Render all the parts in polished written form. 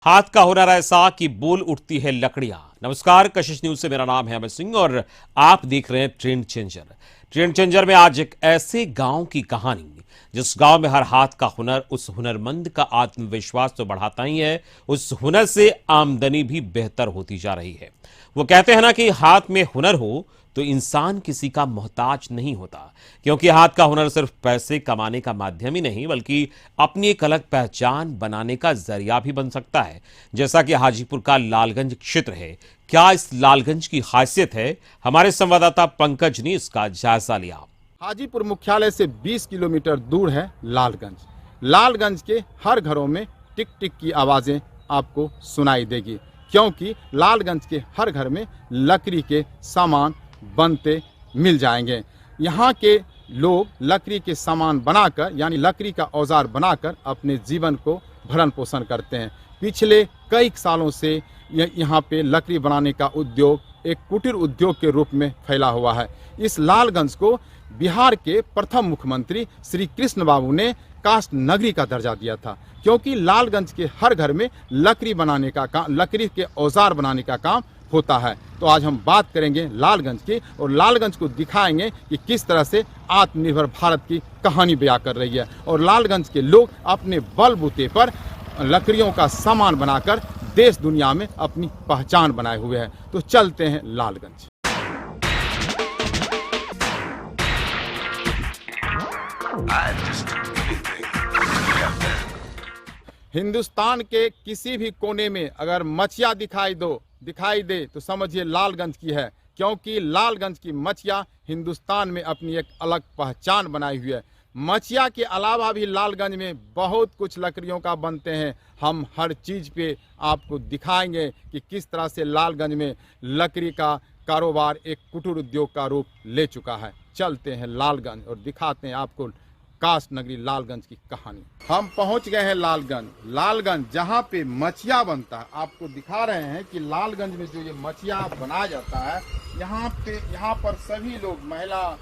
हाथ का हुनर ऐसा कि बोल उठती है लकड़ियां। नमस्कार, कशिश न्यूज से मेरा नाम है अमित सिंह और आप देख रहे हैं ट्रेंड चेंजर। ट्रेंड चेंजर में आज एक ऐसे गांव की कहानी जिस गांव में हर हाथ का हुनर उस हुनरमंद का आत्मविश्वास तो बढ़ाता ही है, उस हुनर से आमदनी भी बेहतर होती जा रही है। वो कहते हैं ना कि हाथ में हुनर हो तो इंसान किसी का मोहताज नहीं होता, क्योंकि हाथ का हुनर सिर्फ पैसे कमाने का माध्यम ही नहीं बल्कि अपनी एक अलग पहचान बनाने का जरिया भी बन सकता है। जैसा कि हाजीपुर का लालगंज क्षेत्र है, क्या इस लालगंज की खासियत है? हमारे संवाददाता पंकज ने इसका जायजा लिया। हाजीपुर मुख्यालय से 20 किलोमीटर दूर है लालगंज। लालगंज के हर घरों में टिक टिक की आवाज़ें आपको सुनाई देगी, क्योंकि लालगंज के हर घर में लकड़ी के सामान बनते मिल जाएंगे। यहाँ के लोग लकड़ी के सामान बनाकर यानी लकड़ी का औजार बनाकर अपने जीवन को भरण पोषण करते हैं। पिछले कई सालों से यहाँ पे लकड़ी बनाने का उद्योग एक कुटीर उद्योग के रूप में फैला हुआ है। इस लालगंज को बिहार के प्रथम मुख्यमंत्री श्री कृष्ण बाबू ने काष्ठ नगरी का दर्जा दिया था, क्योंकि लालगंज के हर घर में लकड़ी बनाने का काम, लकड़ी के औजार बनाने का काम होता है। तो आज हम बात करेंगे लालगंज की और लालगंज को दिखाएंगे कि किस तरह से आत्मनिर्भर भारत की कहानी बयां कर रही है और लालगंज के लोग अपने बलबूते पर लकड़ियों का सामान बनाकर देश दुनिया में अपनी पहचान बनाए हुए हैं। तो चलते हैं लालगंज। हिंदुस्तान के किसी भी कोने में अगर मछिया दिखाई दे तो समझिए लालगंज की है, क्योंकि लालगंज की मछिया हिंदुस्तान में अपनी एक अलग पहचान बनाई हुई है। मछिया के अलावा भी लालगंज में बहुत कुछ लकड़ियों का बनते हैं। हम हर चीज़ पे आपको दिखाएंगे कि किस तरह से लालगंज में लकड़ी का कारोबार एक कुटीर उद्योग का रूप ले चुका है। चलते हैं लालगंज और दिखाते हैं आपको काष्ठ नगरी लालगंज की कहानी। हम पहुंच गए हैं लालगंज जहां पे मछिया बनता है। आपको दिखा रहे हैं कि लालगंज में जो ये मछिया बनाया जाता है, यहाँ पर सभी लोग, महिला,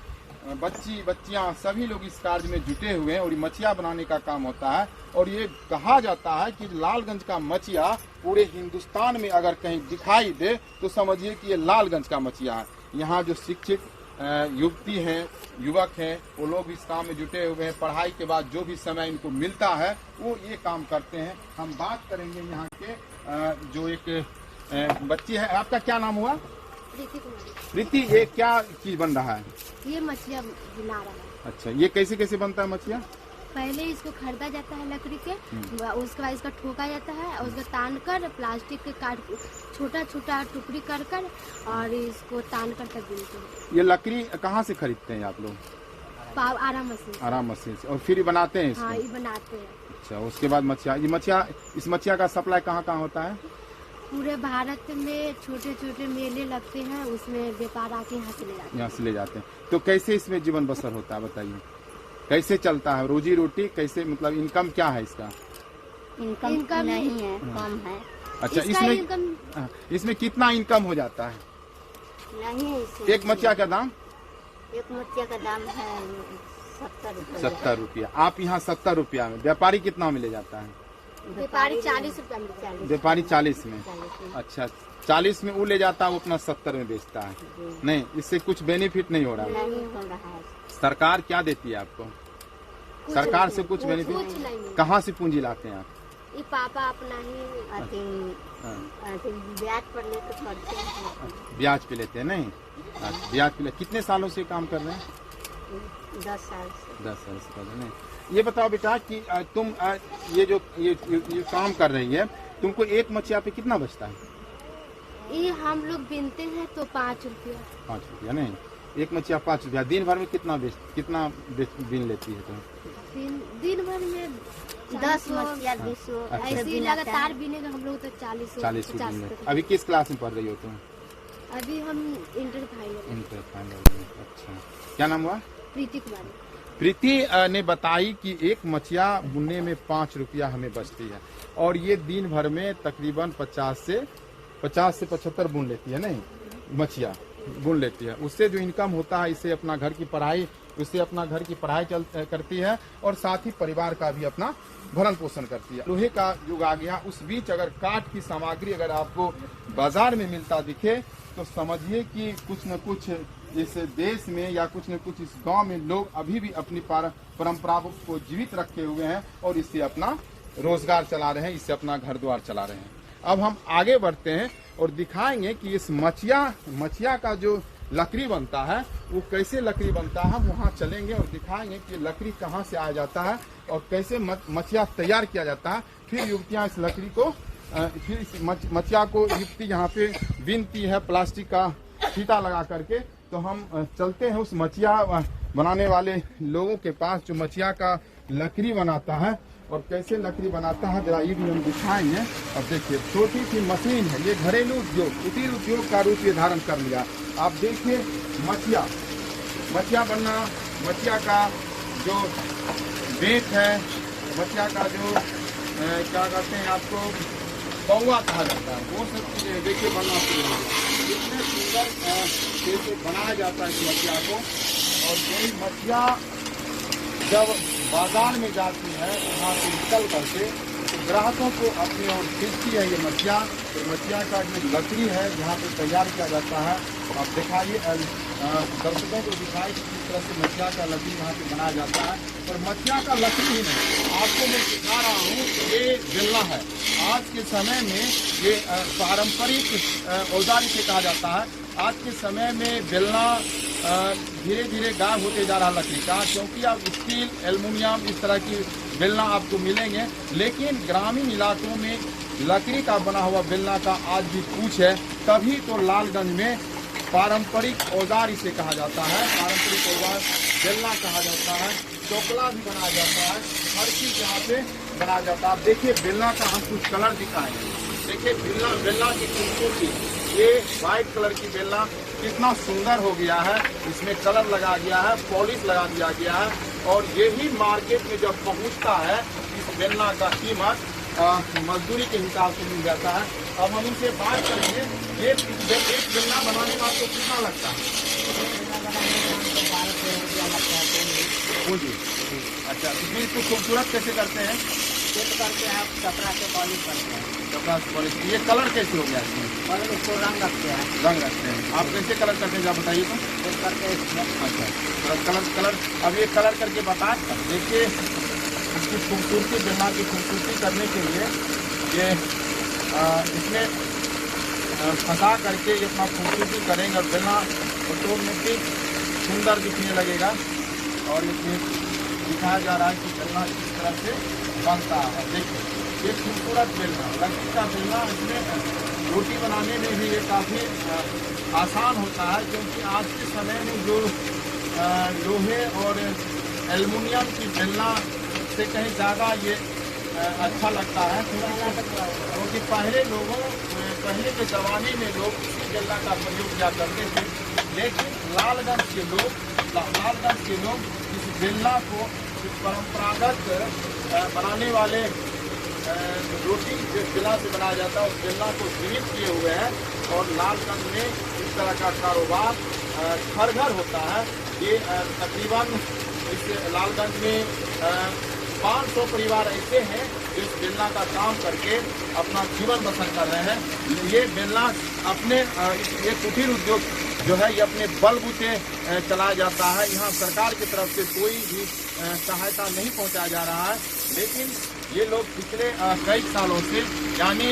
बच्चियां सभी लोग इस कार्य में जुटे हुए हैं और ये मछिया बनाने का काम होता है। और ये कहा जाता है कि लालगंज का मछिया पूरे हिंदुस्तान में अगर कहीं दिखाई दे तो समझिए कि ये लालगंज का मछिया है। यहाँ जो शिक्षित युवती हैं, युवक हैं, वो लोग इस काम में जुटे हुए हैं। पढ़ाई के बाद जो भी समय इनको मिलता है वो ये काम करते हैं। हम बात करेंगे यहाँ के जो एक बच्ची है। आपका क्या नाम हुआ? प्रीति। ये क्या चीज बन रहा है? ये मछलियाँ बना रहा है। अच्छा, ये कैसे कैसे बनता है मछलियाँ? पहले इसको खरीदा जाता है लकड़ी के, उसके बाद इसका ठोका जाता है और उसको तान कर प्लास्टिक के काट छोटा छोटा टुकड़ी कर और इसको तान कर तक बुनते हैं। ये लकड़ी कहाँ से खरीदते हैं आप लोग? आराम मशीन से। और फिर बनाते हैं इसको? हाँ, ये बनाते हैं। अच्छा, उसके बाद इस मछिया का सप्लाई कहाँ कहाँ होता है? पूरे भारत में छोटे छोटे मेले लगते हैं, उसमें व्यापार आके यहाँ से ले जाते हैं। तो कैसे इसमें जीवन बसर होता है बताइए? कैसे चलता है? रोजी रोटी कैसे, मतलब इनकम क्या है इसका? इनकम नहीं है, कम है। अच्छा, इसमें कितना इनकम हो जाता है? नहीं है। एक मछिया का दाम? एक मछिया का दाम है 70 रुपया। आप यहाँ 70 रुपया में, व्यापारी कितना में ले जाता है? व्यापारी 40 रुपया में। व्यापारी 40 में। अच्छा, 40 में वो ले जाता है, वो अपना 70 में बेचता है। नहीं, इससे कुछ बेनिफिट नहीं हो रहा है। सरकार क्या देती है आपको? सरकार से कुछ बेनिफिट? कहाँ से पूंजी लाते हैं आप? ये पापा अपना ही ब्याज पर लेते हैं। ब्याज पे लेते हैं? नहीं, ब्याज पे कितने सालों से काम कर रहे हैं? 10 साल से। 10 साल से कर रहे हैं। ये बताओ बेटा कि तुम ये जो काम कर रही है, तुमको एक मछिया पे कितना बचता है? ये हम लोग बिनते हैं तो 5 रुपया। 5 रुपया? नहीं, एक मछिया 5 रुपया। दिन भर में कितना बिन लेती है तुम? दिन भर में 10 मछिया 20 ऐसे लगातार बिनेगा हम लोग तो 40 50। अभी किस क्लास में पढ़ रही हो तुम? अभी हम इंटर फाइनल। अच्छा, क्या नाम हुआ? प्रीति कुमारी। प्रीति ने बताई कि एक मछिया बुनने में 5 रुपया हमें बचती है और ये दिन भर में तकरीबन 50 से 75 बुन लेती है। नहीं, मछिया बुन लेती है। उससे जो इनकम होता है, इससे अपना घर की पढ़ाई उससे अपना घर की पढ़ाई करती है और साथ ही परिवार का भी अपना भरण पोषण करती है। लोहे का युग आ गया, उस बीच अगर काठ की सामग्री अगर आपको बाजार में मिलता दिखे तो समझिए कि कुछ न कुछ इस देश में या कुछ न कुछ इस गांव में लोग अभी भी अपनी परंपरा को जीवित रखे हुए हैं और इससे अपना रोजगार चला रहे हैं, इससे अपना घर द्वार चला रहे हैं। अब हम आगे बढ़ते हैं और दिखाएंगे कि इस मचिया का जो लकड़ी बनता है वो कैसे लकड़ी बनता है। हम वहाँ चलेंगे और दिखाएंगे कि लकड़ी कहाँ से आ जाता है और कैसे मचिया तैयार किया जाता है। फिर युवतियाँ इस लकड़ी को फिर इस मचिया को युवती यहाँ पे बीनती है प्लास्टिक का फीता लगा करके। तो हम चलते हैं उस मचिया बनाने वाले लोगों के पास जो मचिया का लकड़ी बनाता है और कैसे लकड़ी बनाता है जरा ये भी हम दिखाएंगे। और देखिए छोटी सी मशीन है, ये घरेलू उद्योग कुटीर उद्योग का रूप ये धारण कर लिया। आप देखिए मचिया बनना, मचिया का जो बेट है, मचिया का जो क्या कहते हैं आपको पौवा कहा जाता है, वो सब चीजें देखिए बनना शुरू हो गया। इतने सुंदर से बनाया जाता है इस मचिया को। और यही मचिया जब बाजार में जाती है वहाँ से निकल करके तो ग्राहकों को अपनी ओर खींचती है ये मचिया। तो मचिया का जो लकड़ी है जहाँ पे तैयार किया जाता है, आप दिखाइए दर्शकों को दिखाई कि किस तरह से मचिया का लकड़ी यहाँ पे बनाया जाता है। और मचिया का लकड़ी ही नहीं, आपको मैं दिखा रहा हूँ ये बेलना है। आज के समय में ये पारंपरिक औजार इसे कहा जाता है। आज के समय में बेलना धीरे धीरे गायब होते जा रहा लकड़ी का, क्योंकि अब स्टील, एल्युमिनियम इस तरह की बेलना आपको मिलेंगे। लेकिन ग्रामीण इलाकों में लकड़ी का बना हुआ बेलना का आज भी पूछ है। तभी तो लालगंज में पारंपरिक औजार इसे कहा जाता है, पारंपरिक औजार बेलना कहा जाता है। चोकला भी बनाया जाता है, हर चीज यहाँ पे बनाया जाता है। आप देखिए बेलना का हम कुछ कलर दिखाएंगे। देखिए बेलना की खूबसूरती, ये व्हाइट कलर की बेलना कितना सुंदर हो गया है, इसमें कलर लगा दिया है, पॉलिश लगा दिया गया है। और यही मार्केट में जब पहुंचता है इस बेलना का कीमत मजदूरी के हिसाब से मिल जाता है। अब हम इनसे बात करेंगे, ये एक बेलना बनाने में आपको कितना लगता है? अच्छा, तो फिर इसको खूबसूरत कैसे करते हैं? करते हैं आप कपड़ा से पॉलिश करते हैं। कपड़ा से पॉलिश। ये कलर कैसे हो गया इसमें? और उसको रंग रखते हैं। रंग रखते हैं। आप कैसे कलर करते हैं आप बताइए तो? करके इसमें अच्छा कलर अब ये कलर करके बता। देखिए इसकी खूबसूरती, बेलना की खूबसूरती करने के लिए ये इसमें फंसा करके ये अपना खूबसूरती करेंगे और बेलना ऑटोमेटिक सुंदर दिखने लगेगा। और इसमें दिखाया जा रहा है कि बेलना इस तरह से बनता है। देखिए ये खूबसूरत बेलना, लकड़ी का बेलना, इसमें रोटी बनाने में भी ये काफ़ी आसान होता है। क्योंकि आज के समय में जो लोहे और एल्युमिनियम की बेलना से कहीं ज़्यादा ये अच्छा लगता है। क्योंकि पहले के ज़माने में लोग इसी बेलना का प्रयोग किया करते थे। लेकिन लालगंज के लोग इस बेलना को इस परंपरागत बनाने वाले रोटी जिस बेलना से बनाया जाता है उस बेलना को जीवित किए हुए हैं। और लालगंज में इस तरह का कारोबार घर घर होता है। ये तकरीबन इस लालगंज में 500 परिवार ऐसे हैं जो इस बेलना का काम करके अपना जीवन बसर कर रहे हैं। ये बेलना अपने ये कुटीर उद्योग जो है ये अपने बलबूते चलाया जाता है। यहाँ सरकार की तरफ से कोई भी सहायता नहीं पहुँचाया जा रहा है। लेकिन ये लोग पिछले कई सालों से, यानी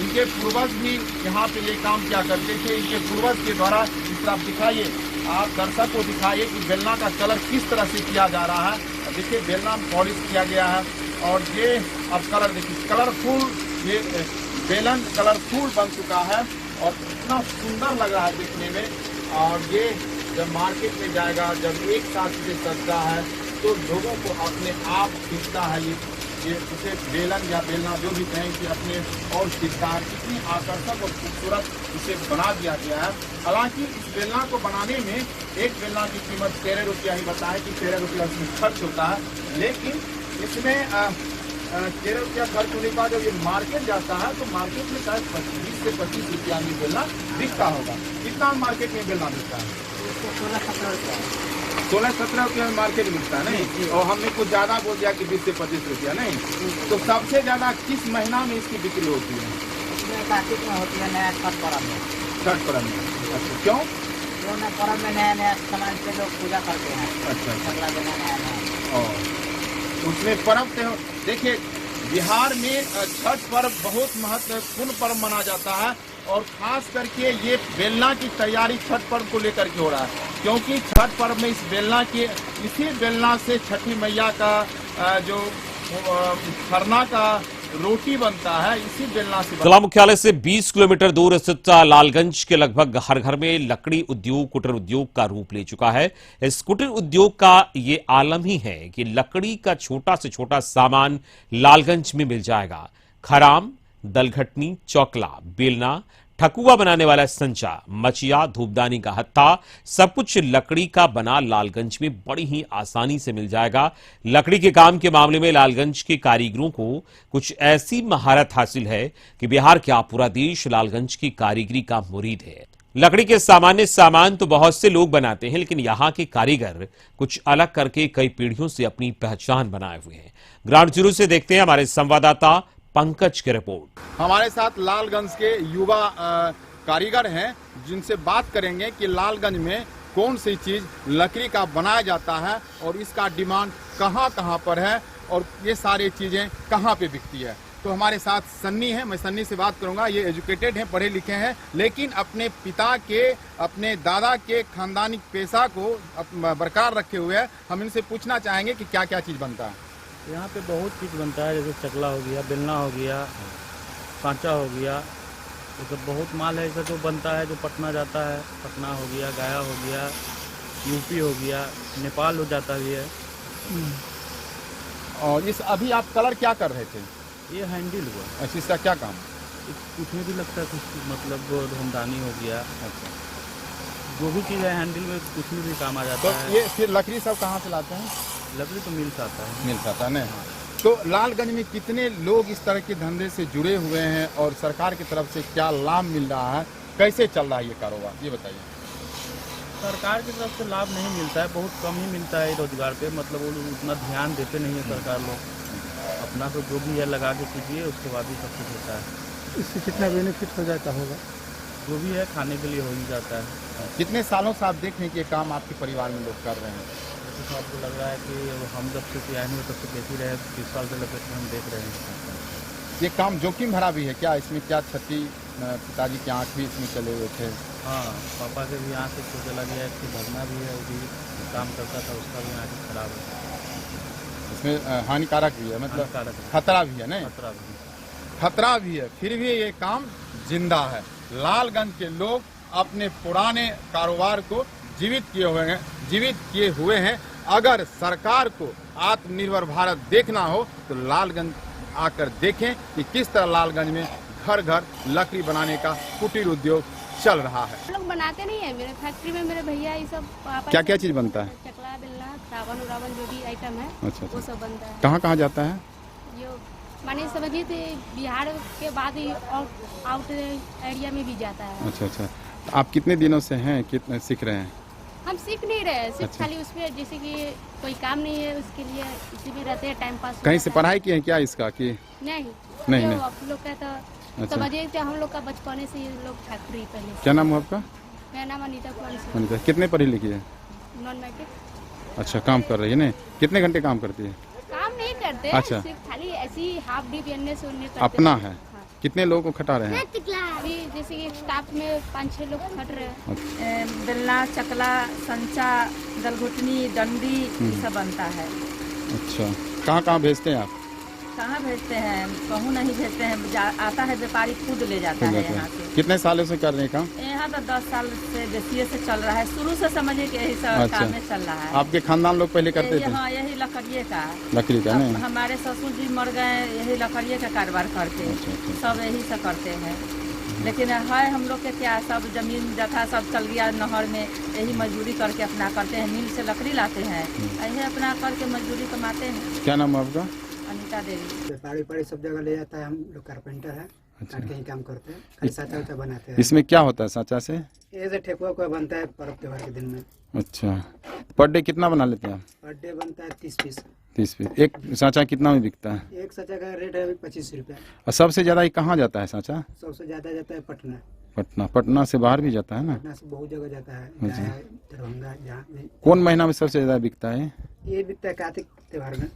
इनके पूर्वज भी यहाँ पे ये काम किया करते थे। इनके पूर्वज के द्वारा इस तरह दिखाइए, आप दर्शक को दिखाइए कि बेलना का कलर किस तरह से किया जा रहा है। देखिए बेलना पॉलिश किया गया है और ये अब कलर देखिए कलरफुल, ये बेलन कलरफुल बन चुका है और इतना सुंदर लग रहा है देखने में। और ये जब मार्केट में जाएगा, जब एक साथ से सजता है तो लोगों को अपने आप खींचता है। ये उसे बेलन या बेलना जो भी कहें कि अपने और खींचता है। इतनी आकर्षक और खूबसूरत इसे बना दिया गया है। हालांकि इस बेलना को बनाने में एक बेलना की कीमत 13 रुपया ही बताया कि 13 रुपया इसमें खर्च होता है। लेकिन इसमें 13 रुपया खर्च होने के बाद जब ये मार्केट जाता है तो मार्केट में शायद 20 से 25 रुपया में बेलना बिकता होगा। कितना मार्केट में बेलना बिकता है? 16-17 रुपया। 16-17 रुपये में मार्केट मिलता है नहीं, और हमने कुछ ज्यादा बोल दिया कि 20 से 25 रुपया नहीं। तो सबसे ज्यादा किस महीना में इसकी बिक्री होती है? इसमें कार्तिक में होती है, नया छठ पर्व में। छठ पर्व में। अच्छा, क्यों? जो नया पर्व में नया नया सामान से लोग पूजा करते हैं। अच्छा, अगला दिन नया नया। और उसमें पर्व त्योहार देखिए, बिहार में छठ पर्व बहुत महत्वपूर्ण पर्व माना जाता है, और खास करके ये बेलना की तैयारी छठ पर्व को लेकर के हो रहा है, क्योंकि छठ पर्व में इसी बेलना से छठी मैया का जो खरना का रोटी बनता है, इसी बेलना से जिला मुख्यालय से 20 किलोमीटर दूर स्थित लालगंज के लगभग हर घर में लकड़ी उद्योग कुटीर उद्योग का रूप ले चुका है। इस कुटीर उद्योग का ये आलम ही है कि लकड़ी का छोटा से छोटा सामान लालगंज में मिल जाएगा। खराम, दलघटनी, चौकला, बेलना, ठकुआ बनाने वाला संचा, मचिया, धूपदानी का हत्था, सब कुछ लकड़ी का बना लालगंज में बड़ी ही आसानी से मिल जाएगा। लकड़ी के काम के मामले में लालगंज के कारीगरों को कुछ ऐसी महारत हासिल है कि बिहार क्या पूरा देश लालगंज की कारीगरी का मुरीद है। लकड़ी के सामान्य सामान तो बहुत से लोग बनाते हैं, लेकिन यहाँ के कारीगर कुछ अलग करके कई पीढ़ियों से अपनी पहचान बनाए हुए हैं। ग्राउंड जीरो से देखते हैं हमारे संवाददाता पंकज की रिपोर्ट। हमारे साथ लालगंज के युवा कारीगर हैं, जिनसे बात करेंगे कि लालगंज में कौन सी चीज लकड़ी का बनाया जाता है और इसका डिमांड कहाँ कहाँ पर है, और ये सारी चीजें कहाँ पे बिकती है। तो हमारे साथ सन्नी है, मैं सन्नी से बात करूंगा। ये एजुकेटेड हैं, पढ़े लिखे हैं, लेकिन अपने पिता के, अपने दादा के खानदानी पेशा को बरकरार रखे हुए हैं। हम इनसे पूछना चाहेंगे कि क्या क्या चीज बनता है यहाँ पे। बहुत चीज़ बनता है, जैसे चकला हो गया, बेलना हो गया, सांचा हो गया, ये सब बहुत माल है। ऐसा जो बनता है, जो पटना जाता है, पटना हो गया, गया हो गया, यूपी हो गया, नेपाल हो जाता भी है। और इस अभी आप कलर क्या कर रहे थे? ये हैंडल हुआ, अच्छा, इसका क्या काम? कुछ में भी लगता है, कुछ मतलब धूमदानी हो गया। अच्छा, जो भी चीज़ है हैंडल में, कुछ में भी काम आ तो जाता है। ये फिर लकड़ी सब कहाँ से लाते हैं? लकड़ी तो मिल जाता है। मिल जाता है ना। तो लालगंज में कितने लोग इस तरह के धंधे से जुड़े हुए हैं, और सरकार की तरफ से क्या लाभ मिल रहा है, कैसे चल रहा है ये कारोबार, ये बताइए। सरकार की तरफ से लाभ नहीं मिलता है, बहुत कम ही मिलता है रोजगार पे। मतलब वो लोग उतना ध्यान देते नहीं है सरकार लोग। अपना तो जो भी है लगा के कीजिए, उसके बाद ही सब कुछ होता है। इससे कितना बेनिफिट हो जाता होगा? जो भी है खाने के लिए हो ही जाता है। कितने सालों से आप देख रहे हैं कि ये काम आपके परिवार में लोग कर रहे हैं? तो आपको लग रहा है कि हम जब से आए हैं तब से देख ही रहे हैं, 30 साल से लपेट में हम देख रहे हैं। ये काम जोखिम भरा भी है क्या? इसमें क्या क्षति, पिताजी की आँख भी इसमें चले हुए थे? हाँ, पापा के भी आँख से चला गया, इसकी भरना भी है, वो भी काम करता था, उसका भी आँख खराब है। इसमें हानिकारक भी है, मतलब हानिकारक है। खतरा भी है, नहीं? खतरा भी। खतरा भी है, फिर भी ये काम जिंदा है। लालगंज के लोग अपने पुराने कारोबार को जीवित किए हुए हैं। अगर सरकार को आत्मनिर्भर भारत देखना हो तो लालगंज आकर देखें कि किस तरह लालगंज में घर घर लकड़ी बनाने का कुटीर उद्योग चल रहा है। लोग बनाते नहीं है, मेरे फैक्ट्री में मेरे भैया ये सब क्या क्या चीज बनता है? चकला, बेलना, रावण उरावण जो भी आइटम है, अच्छा, वो सब बनता है। कहाँ कहाँ जाता है? जो माने समझिए तो बिहार के बाद ही आउट एरिया में भी जाता है। अच्छा अच्छा, आप कितने दिनों से हैं, कितने सीख रहे हैं? हम सीख नहीं रहे हैं, सिर्फ अच्छा। खाली उसमें जैसे कि कोई काम नहीं है उसके लिए इसी में रहते हैं, टाइम पास। कहीं से पढ़ाई किए हैं क्या इसका कि नहीं? नहीं। आप लोग का तो अच्छा। समझिए कि हम लोग का बचपने से ये लोग फैक्ट्री पहले से। क्या नाम है आपका? मेरा नाम अनीता कुमारी सिंह, अनीता, कितने पढ़ी लिखी है? Non matric. अच्छा, काम कर रही है नहीं? कितने घंटे काम करती है? काम नहीं करते, अच्छा। सिर्फ खाली ऐसी हाफ डी बियने से उन्हें करते अपना हैं। है। हाँ। कितने लोगों को खटा रहे हैं? अभी जैसे कि स्टाफ में 5-6 लोग खट रहे हैं। बेलना, चकला, संचा, दलघुटनी, डंडी, ये सब बनता है। अच्छा, कहाँ कहाँ भेजते हैं आप? कहाँ भेजते हैं? कहूँ नहीं भेजते हैं, आता है व्यापारी खुद ले जाता है यहाँ से। कितने सालों से कर रहे हैं काम? यहाँ तो 10 साल से बेसिए से चल रहा है, शुरू से समझिए कि यही सब अच्छा। काम में चल रहा है। आपके खानदान लोग पहले करते थे? हाँ, यही लकड़िए का। लकड़ी का अब नहीं? हमारे ससुर जी मर गए, यही लकड़िए का कारोबार करते, अच्छा, अच्छा। सब यही से करते हैं। लेकिन है हम लोग के क्या, सब जमीन जथा सब चल गया नहर में, यही मजदूरी करके अपना करते हैं। मिल से लकड़ी लाते हैं, यही अपना करके मजदूरी कमाते हैं। क्या नाम है आपका? अनीता देवी। व्यापारी सब जगह ले जाता है, हम लोग कारपेंटर है, अच्छा। काट के ही काम करते हैं, खाली साचा उचा बनाते हैं। इसमें क्या होता है साचा से? ये से ठेकुआ को बनता है पर्व त्योहार के दिन में। अच्छा, पर डे कितना बना लेते हैं आप? पर डे बनता है 30 पीस। 30 पीस। एक सांचा कितना में बिकता है? एक सचा का रेट है अभी 25 रुपया। और सबसे ज्यादा ये कहाँ जाता है सांचा? सबसे ज्यादा जाता है पटना। पटना। पटना से बाहर भी जाता है ना? पटना से बहुत जगह जाता है, अच्छा। गया, दरभंगा, जहाँ भी। कौन महीना में सबसे ज्यादा बिकता है? ये बिकता है कार्तिक त्योहार में।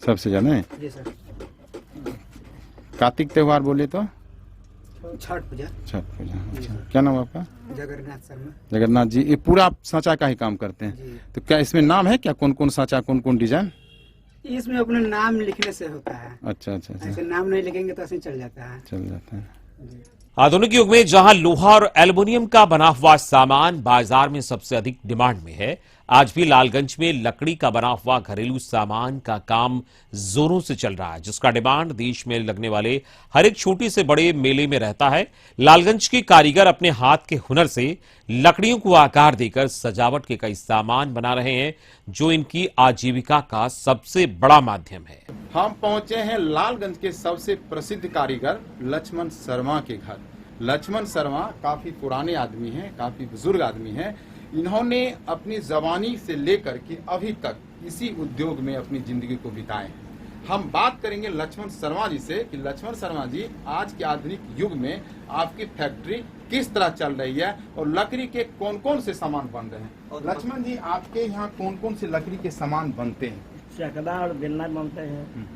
सबसे ज्यादा है? जी सर। कार्तिक त्योहार बोले तो छठ पूजा। छठ पूजा। अच्छा, क्या नाम है आपका? जगन्नाथ शर्मा। जगन्नाथ जी, ये पूरा आप सांचा का ही काम करते हैं? जी। तो क्या इसमें नाम है क्या, कौन कौन सांचा, कौन कौन डिजाइन? इसमें अपने नाम लिखने से होता है। अच्छा अच्छा अच्छा, ऐसे नाम नहीं लिखेंगे तो ऐसे चल जाता है। चल जाता है। आधुनिक युग में जहां लोहा और एल्युमिनियम का बना हुआ सामान बाजार में सबसे अधिक डिमांड में है, आज भी लालगंज में लकड़ी का बना हुआ घरेलू सामान का काम जोरों से चल रहा है, जिसका डिमांड देश में लगने वाले हर एक छोटे से बड़े मेले में रहता है। लालगंज के कारीगर अपने हाथ के हुनर से लकड़ियों को आकार देकर सजावट के कई सामान बना रहे हैं, जो इनकी आजीविका का सबसे बड़ा माध्यम है। हम पहुंचे हैं लालगंज के सबसे प्रसिद्ध कारीगर लक्ष्मण शर्मा के घर। लक्ष्मण शर्मा काफी पुराने आदमी हैं, काफी बुजुर्ग आदमी हैं। इन्होंने अपनी जवानी से लेकर के अभी तक इसी उद्योग में अपनी जिंदगी को बिताए हैं। हम बात करेंगे लक्ष्मण शर्मा जी से कि लक्ष्मण शर्मा जी, आज के आधुनिक युग में आपकी फैक्ट्री किस तरह चल रही है और लकड़ी के कौन कौन से सामान बन रहे हैं? लक्ष्मण जी, आपके यहाँ कौन कौन से लकड़ी के सामान बनते हैं? चकला और बेलना बनते हैं,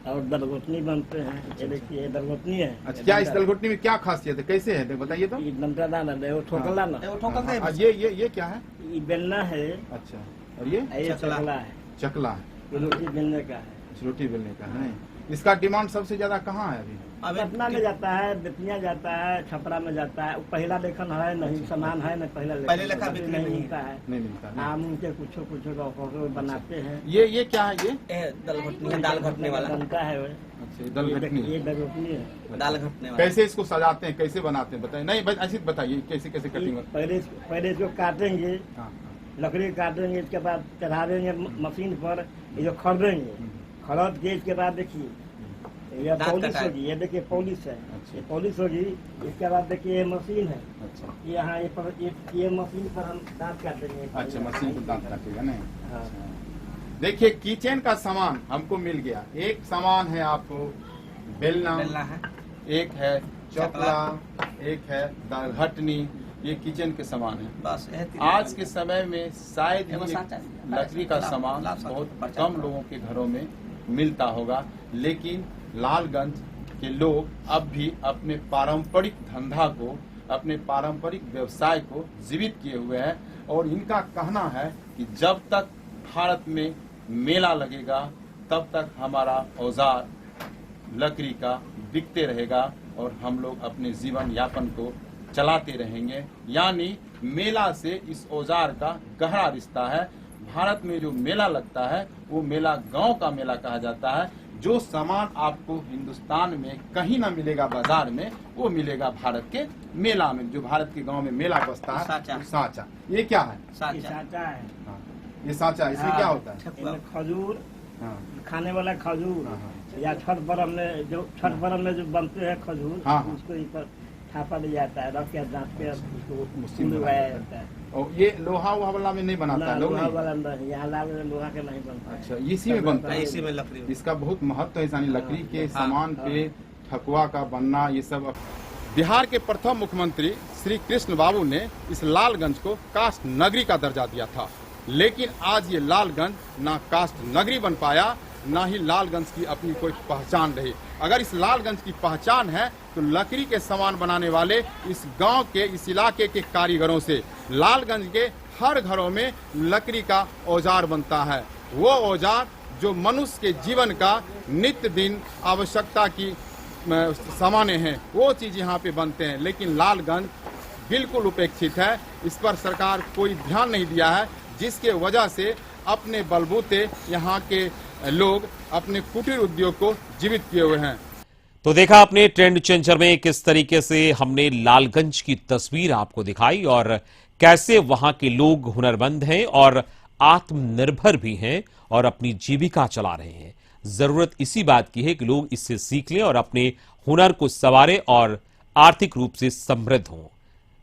और दलगोटनी बनते हैं। ये देखिए, ये दलगोटनी है। अच्छा, क्या इस दलघुटनी में क्या खासियत है, कैसे है, बताइए तो। ये डंटा दाना है, वो ठोकला ना। ये क्या है? ये बेलना है, अच्छा, और ये चकला है, चकला है, ये रोटी बेलने का है। रोटी बेलने का है। इसका डिमांड सबसे ज्यादा कहाँ है अभी? पटना में जाता है, बेतिया जाता है, छपरा में जाता है। पहला लेखन है नहीं, सामान है ना, पहला लेखन नहीं मिलता है। नहीं मिलता है। आम उनके कुछ का बनाते हैं। ये क्या है? ये दाल घोटने वाला बनता है वो। अच्छा, दलघुटनी ये दलगोटनी है। दाल घोटने वाला। कैसे इसको सजाते हैं, कैसे बनाते हैं, बताइए। नहीं, बस ऐसे बताइए कैसे कैसे कटिंग। पहले इसको काटेंगे, हाँ, लकड़ी काटेंगे, इसके बाद चढ़ा देंगे मशीन पर। ये जो खरीदेंगे, खरीद के इसके बाद देखिए ये पॉलिश होगी। ये देखिए पॉलिश है, ये पॉलिश होगी। इसके बाद देखिए ये मशीन है। अच्छा, यहाँ ये मशीन पर हम दांत काटेंगे। अच्छा, मशीन को दांत काटेगा नहीं। हाँ। देखिए, किचन का सामान हमको मिल गया। एक सामान है आपको बेलना है, एक है चकला, एक है दलघटनी। ये किचन के सामान है। बस आज के समय में शायद एगो ही सांचा। लकड़ी का सामान बहुत कम लोगों के घरों में मिलता होगा, लेकिन लालगंज के लोग अब भी अपने पारंपरिक धंधा को, अपने पारंपरिक व्यवसाय को जीवित किए हुए हैं। और इनका कहना है कि जब तक भारत में मेला लगेगा, तब तक हमारा औजार लकड़ी का बिकते रहेगा और हम लोग अपने जीवन यापन को चलाते रहेंगे। यानी मेला से इस औजार का गहरा रिश्ता है। भारत में जो मेला लगता है वो मेला गांव का मेला कहा जाता है। जो सामान आपको हिंदुस्तान में कहीं ना मिलेगा बाजार में, वो मिलेगा भारत के मेला में। जो भारत के गांव में मेला बसता है, सांचा। सांचा। ये क्या है? ये सांचा। सांचा है। हाँ, ये सांचा। इसमें क्या होता है? इनमें खजूर, हाँ, खाने वाला खजूर, हाँ, या छठ पर्व में जो बनते हैं खजूर, हाँ, हाँ। उसको इस पर छापा दिया जाता है, रख के दांत पे उसको मशीन लगाया जाता है। और ये लोहा वाला में नहीं बनाता है लोग? लोहा नहीं? वाला नहीं, यहाँ लाल लोहा के नहीं बनता है। अच्छा, इसी में बनता है। इसी में लकड़ी। इसका बहुत महत्व है। यानी लकड़ी के हाँ, सामान पे ठकुआ का बनना, ये सब। बिहार के प्रथम मुख्यमंत्री श्री कृष्ण बाबू ने इस लालगंज को कास्ट नगरी का दर्जा दिया था, लेकिन आज ये लालगंज ना कास्ट नगरी बन पाया, ना ही लालगंज की अपनी कोई पहचान रही। अगर इस लालगंज की पहचान है तो लकड़ी के सामान बनाने वाले इस गांव के, इस इलाके के कारीगरों से। लालगंज के हर घरों में लकड़ी का औजार बनता है, वो औजार जो मनुष्य के जीवन का नित्य दिन आवश्यकता की सामान हैं, वो चीज यहाँ पे बनते हैं। लेकिन लालगंज बिल्कुल उपेक्षित है, इस पर सरकार कोई ध्यान नहीं दिया है, जिसके वजह से अपने बलबूते यहाँ के लोग अपने कुटीर उद्योग को जीवित किए हुए हैं। तो देखा आपने ट्रेंड चेंजर में किस तरीके से हमने लालगंज की तस्वीर आपको दिखाई और कैसे वहां के लोग हुनरमंद हैं और आत्मनिर्भर भी हैं और अपनी जीविका चला रहे हैं। जरूरत इसी बात की है कि लोग इससे सीख लें और अपने हुनर को संवारें और आर्थिक रूप से समृद्ध हों।